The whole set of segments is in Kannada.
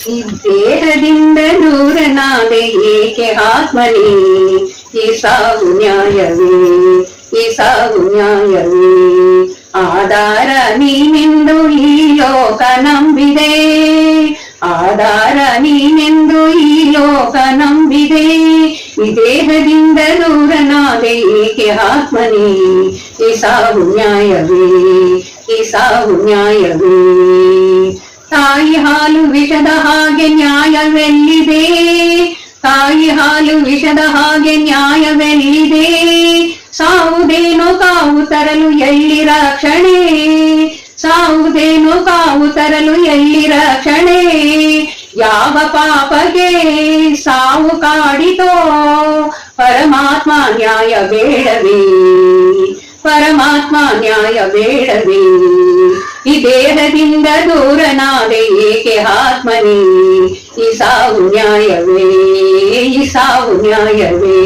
ಈ ದೇಹದಿಂದ ದೂರನಾದೆ ಏಕೆ ಆತ್ಮನೇ, ಈ ಸಾವು ನ್ಯಾಯವೇ, ಈ ಸಾವು ನ್ಯಾಯವೇ. ಆಧಾರ ನೀನೆಂದು ಈ ಲೋಕ ನಂಬಿದೆ, ಆಧಾರ ನೀನೆಂದು ಈ ಲೋಕ ನಂಬಿದೆ. ಈ ದೇಹದಿಂದ ದೂರನಾದೆ ಏಕೆ ಆತ್ಮನೇ, ಈ ಸಾವು ನ್ಯಾಯವೇ, ಈ ಸಾವು ನ್ಯಾಯವೇ. ತಾಯಿ ಹಾಲು ವಿಷದ ಹಾಗೆ ನ್ಯಾಯವೆಲ್ಲಿದೆ, ತಾಯಿ ಹಾಲು ವಿಷದ ಹಾಗೆ ನ್ಯಾಯವೆಲ್ಲಿದೆ. ಸಾವುದೇನೋ ಕಾವು ತರಲು ಎಲ್ಲಿ ರಕ್ಷಣೆ, ಸಾವುದೇನೋ ಕಾವು ತರಲು ಎಲ್ಲಿ ರಕ್ಷಣೆ. ಯಾವ ಪಾಪಗೆ ಸಾವು ಕಾಡಿತೋ, ಪರಮಾತ್ಮ ನ್ಯಾಯ ಬೇಡವೇ, ಪರಮಾತ್ಮ ನ್ಯಾಯ ಬೇಡವೇ. ಈ ದೇಹದಿಂದ ದೂರನಾದೆ ಏಕೆ ಆತ್ಮನೇ, ಈ ಸಾವು ನ್ಯಾಯವೇ, ಈ ಸಾವು ನ್ಯಾಯವೇ.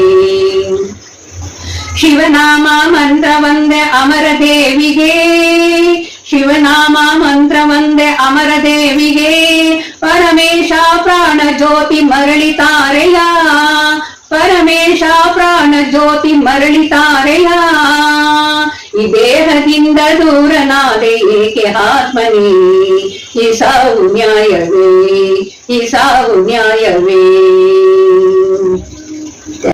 ಶಿವನಾಮ ಮಂತ್ರ ಒಂದೇ ಅಮರ ದೇವಿಗೆ, ಶಿವನಾಮ ಮಂತ್ರ ಒಂದೇ ಅಮರ ದೇವಿಗೆ. ಪರಮೇಶ ಪ್ರಾಣ ಜ್ಯೋತಿ ಮರಳಿತಾರೆಯ, ಪರಮೇಶ ಪ್ರಾಣ ಜ್ಯೋತಿ ಮರಳಿತಾರೆಯ. ಈ ದೇಹದಿಂದ ದೂರನಾದೆ ಏಕೆ ಆತ್ಮನೇ, ಈ ಸಾವು ನ್ಯಾಯವೇ, ಈ ಸಾವು ನ್ಯಾಯವೇ.